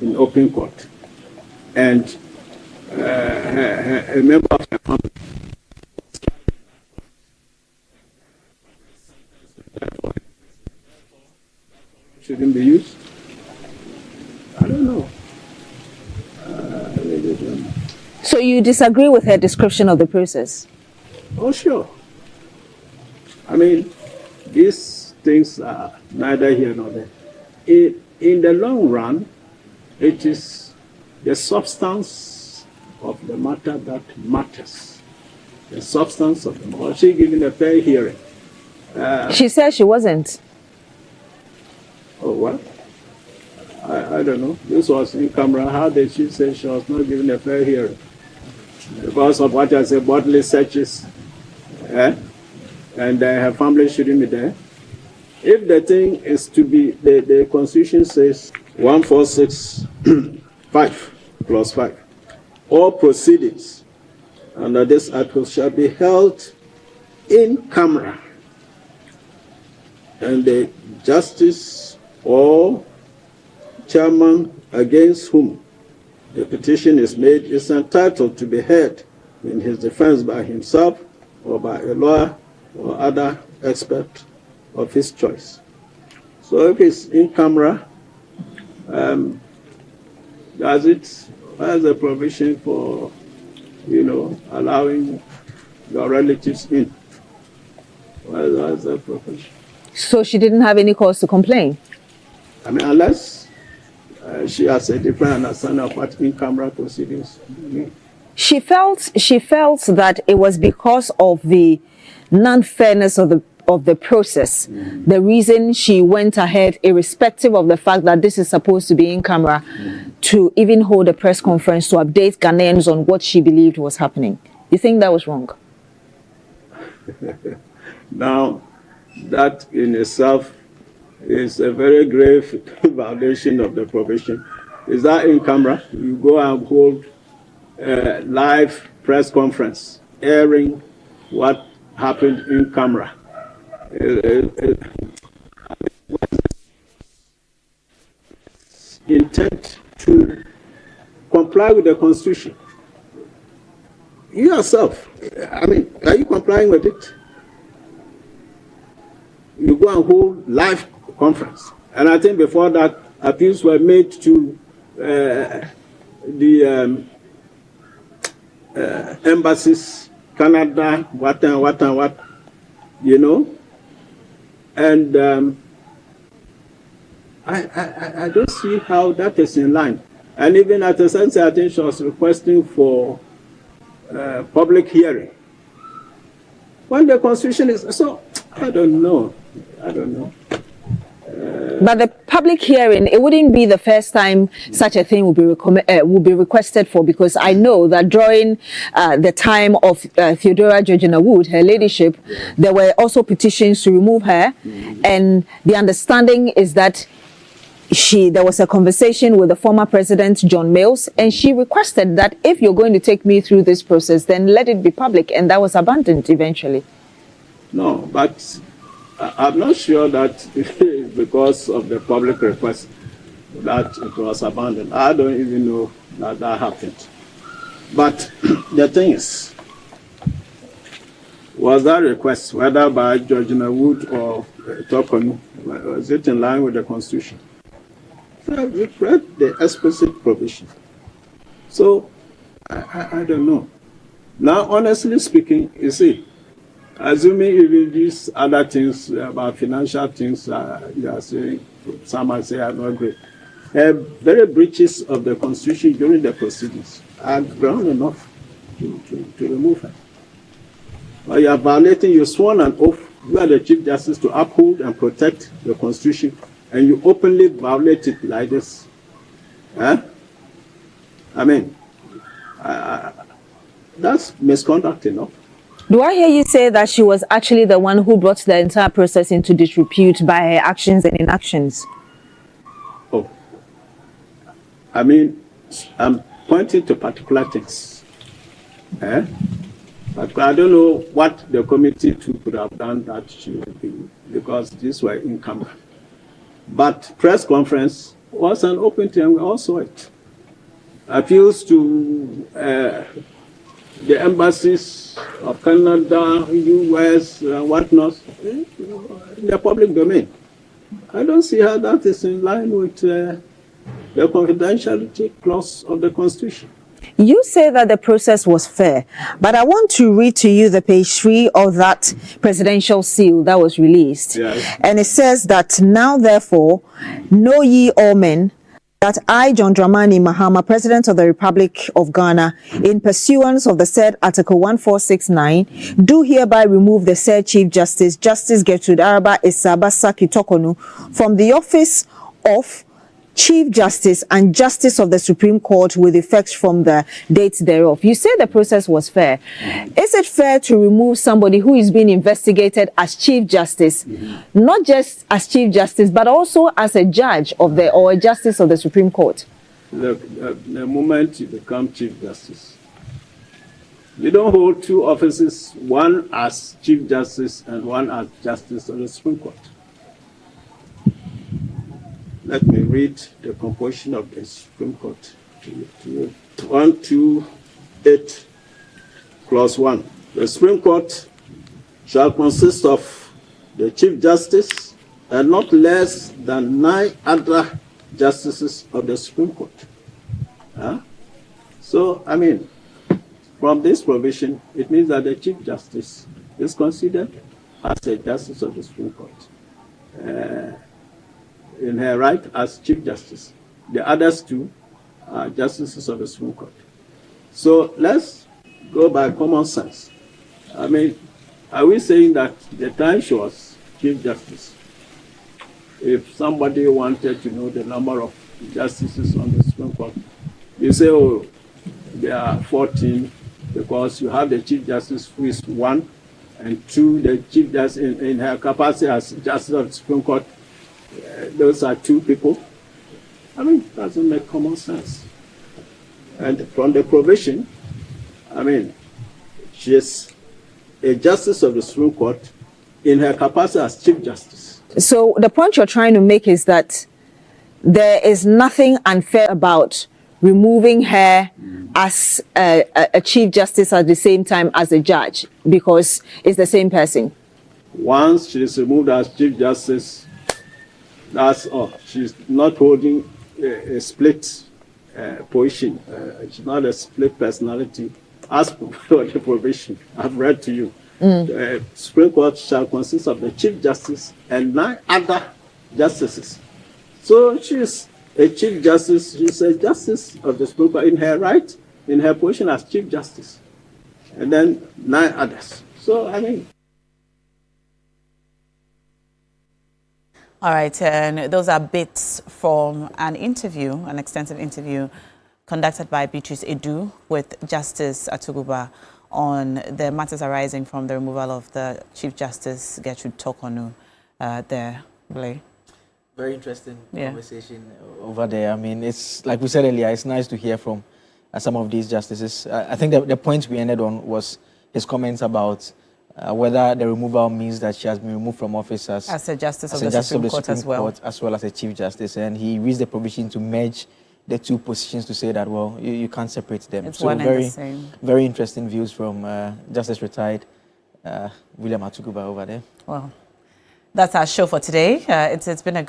in open court. And a member of the family shouldn't be used. I don't know. I really don't know. So you disagree with her description of the process? Oh, sure. I mean, these things are neither here nor there. In the long run, it is the substance of the matter that matters. The substance of the matter. Was she given a fair hearing? She said she wasn't. Oh, what? I don't know. This was in camera. How did she say she was not given a fair hearing? Because of what I said, bodily searches, and her family shouldn't be there. If the thing is to be, the Constitution says 146(5) plus 5. All proceedings under this article shall be held in camera, and the justice or chairman against whom the petition is made is entitled to be heard in his defense by himself or by a lawyer or other expert of his choice. So if it's in camera, has a provision for, allowing your relatives in? What's the provision? So she didn't have any cause to complain? I mean, unless she has a different understanding of what in-camera proceedings mean. She felt that it was because of the non-fairness of the process, the reason she went ahead, irrespective of the fact that this is supposed to be in camera, to even hold a press conference to update Ghanaians on what she believed was happening. You think that was wrong? Now, that in itself is a very grave violation of the provision. Is that in camera? You go and hold a live press conference airing what happened in camera. Intent to comply with the Constitution. You yourself, I mean, are you complying with it? You go and hold live conference. And I think before that, appeals were made to the embassies, Canada, what, And I don't see how that is in line. And even at a sense, I think she was requesting for public hearing. When the Constitution is, so I don't know. But the public hearing, it wouldn't be the first time such a thing would be requested for, because I know that during the time of Theodora Georgina Wood, her ladyship, there were also petitions to remove her, and the understanding is that there was a conversation with the former president, John Mills, and she requested that if you're going to take me through this process, then let it be public, and that was abandoned eventually. No, but I'm not sure that because of the public request that it was abandoned. I don't even know that happened. But the thing is, was that request, whether by Georgina Wood or Tokonu, was it in line with the Constitution? So we've read the explicit provision. So I don't know. Now, honestly speaking, you see, assuming even these other things about financial things you are saying, some might say are not great, very breaches of the Constitution during the proceedings are ground enough to remove her. But you are violating, you sworn an oath, you are the Chief Justice, to uphold and protect the Constitution, and you openly violate it like this. I mean, that's misconduct enough. Do I hear you say that she was actually the one who brought the entire process into disrepute by her actions and inactions? Oh, I mean, I'm pointing to particular things. But I don't know what the committee could have done that she would be, because these were in camera. But press conference was an open thing. We all saw it. Appeals to the embassies of Canada, US, and whatnot, in the public domain. I don't see how that is in line with the confidentiality clause of the Constitution. You say that the process was fair, but I want to read to you the page 3 of that presidential seal that was released. Yes. And it says that now, therefore, know ye all men, that I, John Dramani Mahama, President of the Republic of Ghana, in pursuance of the said Article 1469, do hereby remove the said Chief Justice, Justice Gertrude Araba Esabasa Kitokonu, from the office of Chief Justice and Justice of the Supreme Court with effect from the date thereof. You say the process was fair. Is it fair to remove somebody who is being investigated as Chief Justice, not just as Chief Justice, but also as a judge of the or a Justice of the Supreme Court? Look, the moment you become Chief Justice, you don't hold two offices, one as Chief Justice and one as Justice of the Supreme Court. Let me read the composition of the Supreme Court to you. 128, clause 1. The Supreme Court shall consist of the Chief Justice and not less than 9 other justices of the Supreme Court. So, I mean, from this provision, it means that the Chief Justice is considered as a Justice of the Supreme Court. In her right as Chief Justice. The others two are Justices of the Supreme Court. So let's go by common sense. I mean, are we saying that the time she was Chief Justice, if somebody wanted to know the number of justices on the Supreme Court, you say, oh, there are 14, because you have the Chief Justice who is 1, and 2, the Chief Justice in her capacity as Justice of the Supreme Court, those are 2 people. I mean, it doesn't make common sense. And from the provision, I mean, she is a Justice of the Supreme Court in her capacity as Chief Justice. So the point you're trying to make is that there is nothing unfair about removing her as a Chief Justice at the same time as a judge, because it's the same person. Once she is removed as Chief Justice, that's all. She's not holding a split position. She's not a split personality. As per the provision I've read to you, the Supreme Court shall consist of the Chief Justice and 9 other justices. So she's a Chief Justice. She's a Justice of the Supreme Court in her right, in her position as Chief Justice, and then 9 others. So I mean. All right, and those are bits from an interview, an extensive interview conducted by Beatrice Edu with Justice Atuguba on the matters arising from the removal of the Chief Justice Gertrude Tokonu there, Blay. Very interesting conversation over there. I mean, it's like we said earlier, it's nice to hear from some of these justices. I think the point we ended on was his comments about whether the removal means that she has been removed from office as a Justice of the Supreme Court as well. As well as a Chief Justice. And he used the provision to merge the 2 positions to say that, well, you can't separate them. It's so one and the same. Very interesting views from Justice Retired William Atuguba over there. Well, that's our show for today. It's been a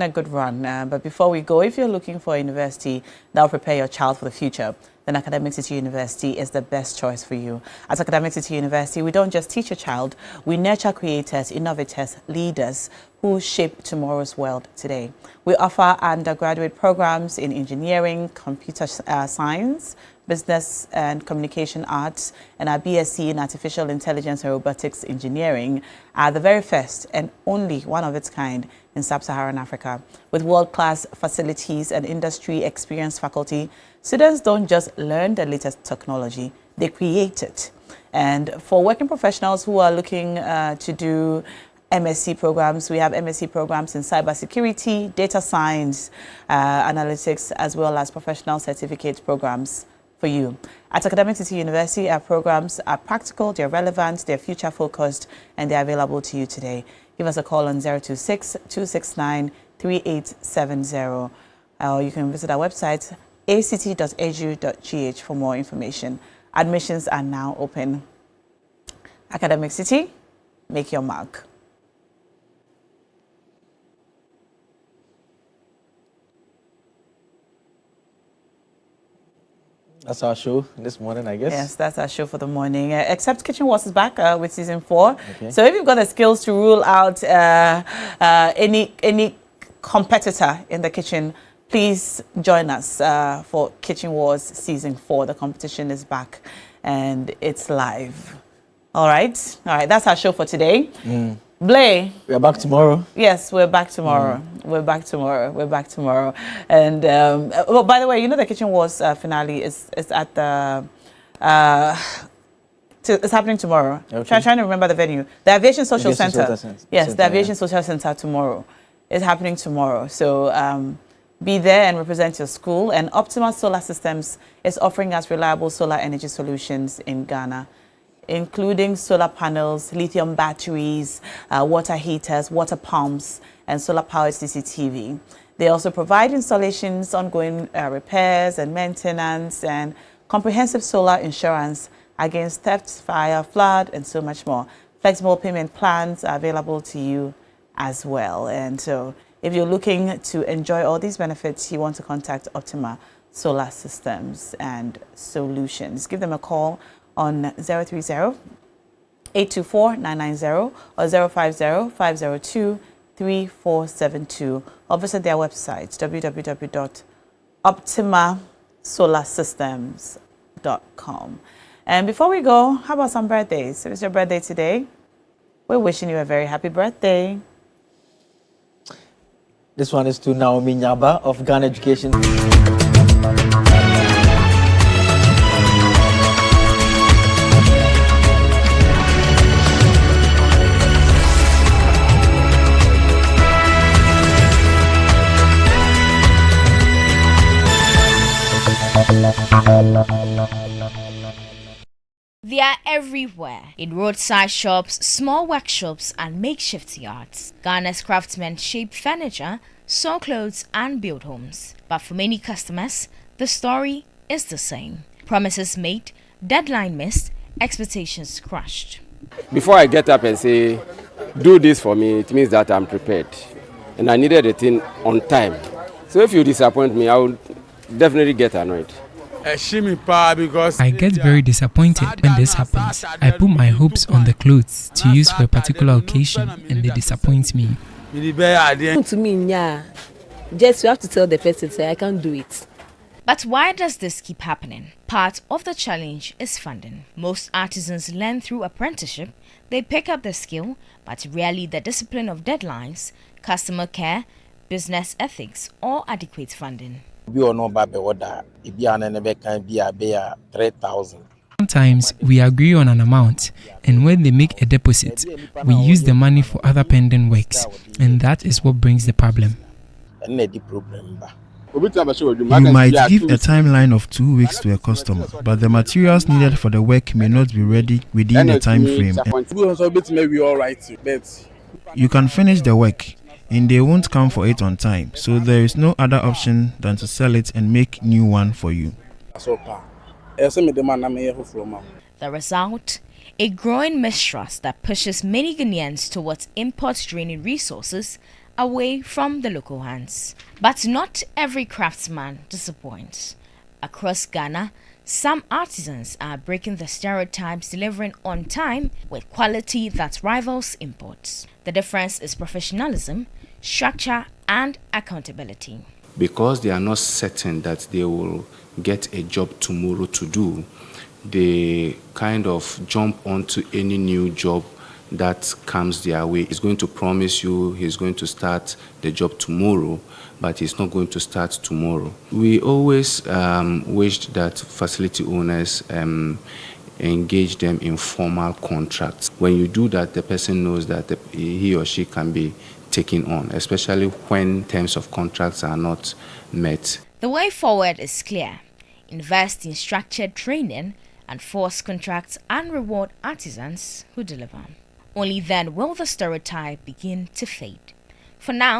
good run. But before we go, if you're looking for a university that will prepare your child for the future, then Academic City University is the best choice for you. At Academic City University, we don't just teach a child, we nurture creators, innovators, leaders who shape tomorrow's world today. We offer undergraduate programs in engineering, computer science, business and communication arts, and our BSc in artificial intelligence and robotics engineering are the very first and only one of its kind in sub-Saharan Africa. With world-class facilities and industry-experienced faculty, students don't just learn the latest technology, they create it. And for working professionals who are looking to do MSc programs, we have MSc programs in cybersecurity, data science, analytics, as well as professional certificate programs for you. At Academic City University, our programs are practical, they're relevant, they're future-focused, and they're available to you today. Give us a call on 026-269-3870. or you can visit our website, act.edu.gh, for more information. Admissions are now open. Academic City, make your mark. That's our show this morning, I guess. Yes, that's our show for the morning. Except Kitchen Wars is back with season 4. Okay. So if you've got the skills to rule out any competitor in the kitchen, please join us for Kitchen Wars season 4. The competition is back and it's live. All right. That's our show for today. Blay. We are back tomorrow. Yes, we're back tomorrow. We're back tomorrow. And well, by the way, you know the Kitchen Wars finale is at the it's happening tomorrow. Okay. Trying to remember the venue. The Aviation Social Center. Yes, Center, the Aviation Social Center tomorrow. It's happening tomorrow. So be there and represent your school. And Optima Solar Systems is offering us reliable solar energy solutions in Ghana, including solar panels, lithium batteries, water heaters, water pumps, and solar-powered CCTV. They also provide installations, ongoing repairs and maintenance, and comprehensive solar insurance against theft, fire, flood, and so much more. Flexible payment plans are available to you as well. And so if you're looking to enjoy all these benefits, you want to contact Optima Solar Systems and Solutions. Give them a call on 030-824-990 or 050-502-3472, or visit their website, www.optimasolarsystems.com. And before we go, how about some birthdays? If it's your birthday today, we're wishing you a very happy birthday. This one is to Naomi Nyaba of Ghana Education. They are everywhere, in roadside shops, small workshops, and makeshift yards. Ghana's craftsmen shape furniture, sew clothes, and build homes. But for many customers, the story is the same. Promises made, deadline missed, expectations crushed. Before I get up and say, do this for me, it means that I'm prepared. And I needed the thing on time. So if you disappoint me, I will definitely get annoyed. I get very disappointed when this happens. I put my hopes on the clothes to use for a particular occasion and they disappoint me. To me, yeah. Just you have to tell the person, say, I can't do it. But why does this keep happening? Part of the challenge is funding. Most artisans learn through apprenticeship. They pick up the skill, but rarely the discipline of deadlines, customer care, business ethics, or adequate funding. Sometimes we agree on an amount, and when they make a deposit, we use the money for other pending works, and that is what brings the problem. You might give a timeline of 2 weeks to a customer, but the materials needed for the work may not be ready within the time frame. You can finish the work, and they won't come for it on time, so there is no other option than to sell it and make new one for you. The result? A growing mistrust that pushes many Ghanaians towards import-draining resources away from the local hands. But not every craftsman disappoints. Across Ghana, some artisans are breaking the stereotypes, delivering on time with quality that rivals imports. The difference is professionalism, structure, and accountability. Because they are not certain that they will get a job tomorrow to do, they kind of jump onto any new job that comes their way. He's going to promise you he's going to start the job tomorrow, but he's not going to start tomorrow. We always wished that facility owners engage them in formal contracts. When you do that, the person knows that he or she can be taken on, especially when terms of contracts are not met. The way forward is clear. Invest in structured training and force contracts and reward artisans who deliver. Only then will the stereotype begin to fade. For now,